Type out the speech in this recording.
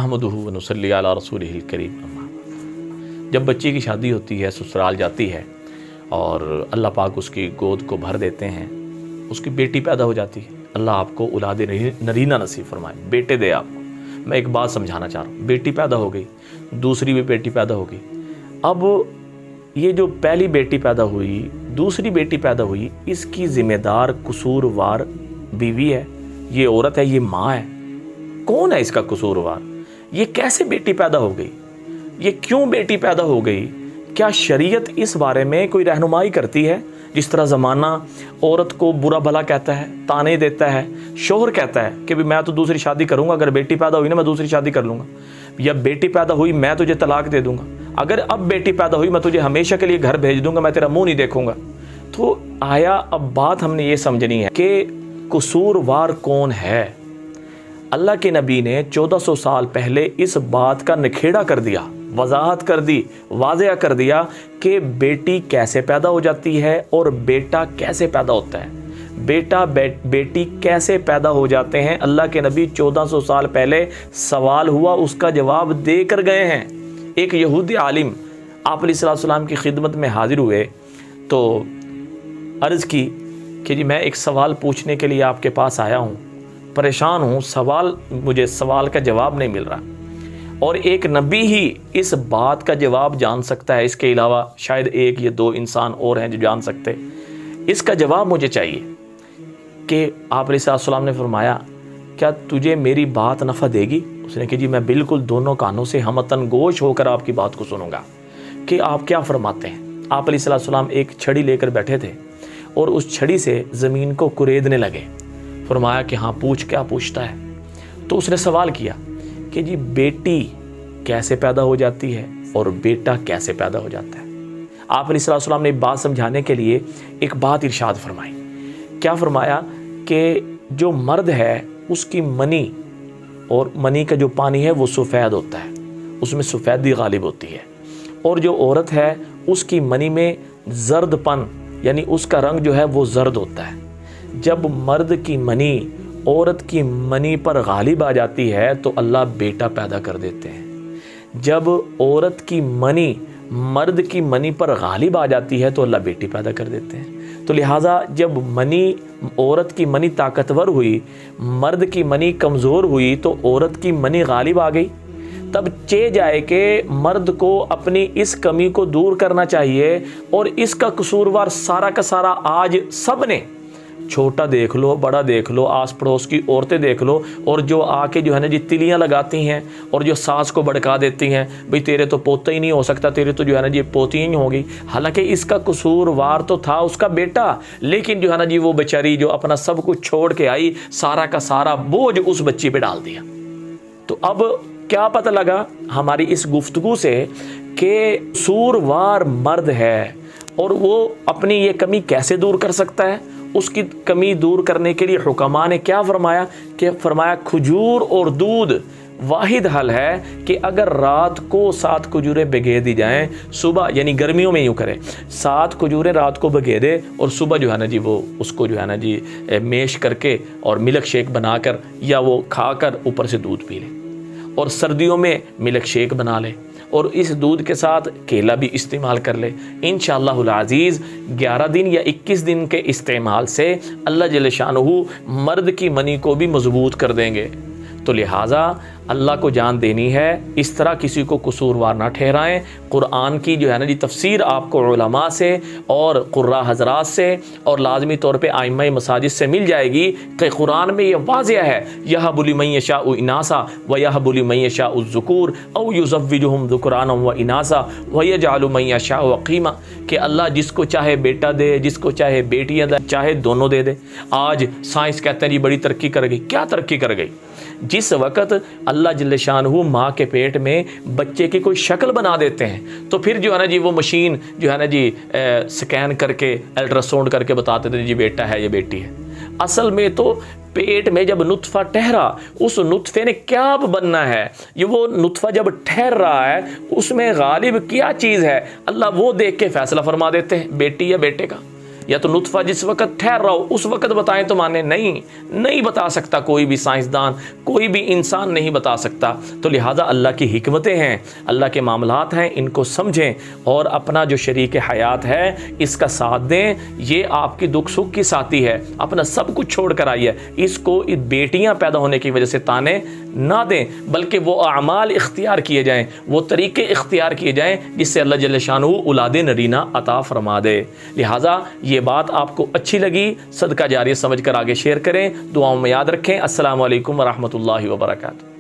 नहमदुहु व नुसल्ली अला रसूलिहिल करीम। जब बच्ची की शादी होती है, ससुराल जाती है और अल्लाह पाक उसकी गोद को भर देते हैं, उसकी बेटी पैदा हो जाती है। अल्लाह आपको औलाद नरीना नसीब फरमाए, बेटे दे आपको। मैं एक बात समझाना चाह रहा हूँ, बेटी पैदा हो गई, दूसरी भी बेटी पैदा हो गई। अब ये जो पहली बेटी पैदा हुई, दूसरी बेटी पैदा हुई, इसकी जिम्मेदार कसूरवार बीवी है, ये औरत है, ये माँ है। कौन है इसका कसूरवार? ये कैसे बेटी पैदा हो गई? ये क्यों बेटी पैदा हो गई? क्या शरीयत इस बारे में कोई रहनुमाई करती है? जिस तरह ज़माना औरत को बुरा भला कहता है, ताने देता है, शोहर कहता है कि भी मैं तो दूसरी शादी करूंगा, अगर बेटी पैदा हुई ना मैं दूसरी शादी कर लूँगा, या बेटी पैदा हुई मैं तुझे तलाक दे दूंगा, अगर अब बेटी पैदा हुई मैं तुझे हमेशा के लिए घर भेज दूंगा, मैं तेरा मुंह नहीं देखूंगा। तो आया अब बात हमने ये समझनी है कि कसूरवार कौन है। अल्लाह के नबी ने 1400 साल पहले इस बात का निखेड़ा कर दिया, वजाहत कर दी, वाज़ेह कर दिया कि बेटी कैसे पैदा हो जाती है और बेटा कैसे पैदा होता है। बेटी कैसे पैदा हो जाते हैं, अल्लाह के नबी 1400 साल पहले सवाल हुआ, उसका जवाब दे कर गए हैं। एक यहूदी आलिम आप अलैहिस्सलातु वस्सलाम की खिदमत में हाजिर हुए तो अर्ज़ की कि जी मैं एक सवाल पूछने के लिए आपके पास आया हूँ, परेशान हूँ, मुझे सवाल का जवाब नहीं मिल रहा, और एक नबी ही इस बात का जवाब जान सकता है, इसके अलावा शायद एक या दो इंसान और हैं जो जान सकते, इसका जवाब मुझे चाहिए। कि आप अलैहिस्सलाम ने फरमाया क्या तुझे मेरी बात नफ़ा देगी? उसने कहा जी मैं बिल्कुल दोनों कानों से हमतन गोश होकर आपकी बात को सुनूंगा कि आप क्या फरमाते हैं। आप अलैहिस्सलाम एक छड़ी लेकर बैठे थे और उस छड़ी से ज़मीन को कुरेदने लगे। फरमाया कि हाँ पूछ, क्या पूछता है? तो उसने सवाल किया कि जी बेटी कैसे पैदा हो जाती है और बेटा कैसे पैदा हो जाता है। आप अलैहिस्सलाम ने बात समझाने के लिए एक बात इरशाद फरमाई। क्या फरमाया कि जो मर्द है उसकी मनी, और मनी का जो पानी है वो सफ़ेद होता है, उसमें सफ़ेदी गालिब होती है, और जो औरत है उसकी मनी में जर्दपन यानी उसका रंग जो है वो जर्द होता है। जब मर्द की मनी औरत की मनी पर गालिब आ जाती है तो अल्लाह बेटा पैदा कर देते हैं। जब औरत की मनी मर्द की मनी पर गालिब आ जाती है तो अल्लाह बेटी पैदा कर देते हैं। तो लिहाजा जब मनी, औरत की मनी ताकतवर हुई, मर्द की मनी कमज़ोर हुई, तो औरत की मनी गालिब आ गई। तब चे जाए कि मर्द को अपनी इस कमी को दूर करना चाहिए, और इसका कसूरवार सारा का सारा आज सब ने, छोटा देख लो, बड़ा देख लो, आस पड़ोस की औरतें देख लो, और जो आके जो है ना जी तिलियां लगाती हैं और जो सास को भड़का देती हैं, भाई तेरे तो पोता ही नहीं हो सकता, तेरे तो जो है ना जी पोती ही होगी। हालांकि इसका कसूरवार तो था उसका बेटा, लेकिन जो है ना जी वो बेचारी जो अपना सब कुछ छोड़ के आई, सारा का सारा बोझ उस बच्ची पे डाल दिया। तो अब क्या पता लगा हमारी इस गुफ्तगू से कि कसूरवार मर्द है और वो अपनी ये कमी कैसे दूर कर सकता है। उसकी कमी दूर करने के लिए हुक्मा ने क्या फरमाया कि फरमाया खजूर और दूध वाहिद हल है कि अगर रात को 7 खजूरें भिगो दी जाएं, सुबह यानी गर्मियों में यूँ करें 7 खजूरें रात को भिगो दे और सुबह जो है ना जी वो उसको जो है ना जी मेश करके और मिल्क शेक बनाकर या वो खाकर ऊपर से दूध पी ले, और सर्दियों में मिल्क शेक बना ले और इस दूध के साथ केला भी इस्तेमाल कर ले। इंशाअल्लाहुल अज़ीज़ 11 दिन या 21 दिन के इस्तेमाल से अल्लाह जल्ल शानुहु मर्द की मनी को भी मजबूत कर देंगे। तो लिहाजा अल्लाह को जान देनी है, इस तरह किसी को कसूरवार ना ठहराएं। कुरान की जो है ना जी तफसीर आपको उलमा से और कुर्रा हजरात से और लाजमी तौर पे आइम्मा मसाजिद से मिल जाएगी कि कुरान में ये वाज़ेह है, यहबु लिमन यशाउ इनासा व यहबु लिमन यशाउ ज़ुकूर औ युज़व्विजुहुम ज़ुकरानन व इनासा व यजअलु मन यशाउ अक़ीमा, कि अल्लाह जिसको चाहे बेटा दे, जिसको चाहे बेटियाँ दे, चाहे दोनों दे दे। आज साइंस कहते हैं जी बड़ी तरक्की कर गई। क्या तरक्की कर गई? जिस वक़्त अल्लाह जल्ल शानुहु माँ के पेट में बच्चे की कोई शक्ल बना देते हैं तो फिर जो है ना जी वो मशीन जो है ना जी स्कैन करके अल्ट्रासाउंड करके बताते थे जी बेटा है या बेटी है। असल में तो पेट में जब नुत्फ़ा ठहरा, उस नुत्फ़े ने क्या बनना है, ये वो नुत्फ़ा जब ठहर रहा है उसमें गालिब क्या चीज़ है, अल्लाह वो देख के फ़ैसला फरमा देते हैं बेटी या बेटे का। या तो नुतफ़ा जिस वक़्त ठहर रहा हो उस वक़्त बताएं तो माने, नहीं बता सकता कोई भी साइंसदान, कोई भी इंसान नहीं बता सकता। तो लिहाजा अल्लाह की हिकमतें हैं, अल्लाह के मामलात हैं, इनको समझें और अपना जो शरीक हयात है इसका साथ दें। ये आपकी दुख सुख की साथी है, अपना सब कुछ छोड़ कर आई है। इसको बेटियां पैदा होने की वजह से ताने ना दें, बल्कि वो अमाल इख्तियार किए जाएं, वो तरीके इख्तियार किए जाएं जिससे अल्लाह जल्ल शानहू औलाद नरीना अता फरमा दे। लिहाजा ये बात आपको अच्छी लगी, सदका जारिया समझ कर आगे शेयर करें, दुआओं में याद रखें। अस्सलामु अलैकुम व रहमतुल्लाहि व बरकातुहू।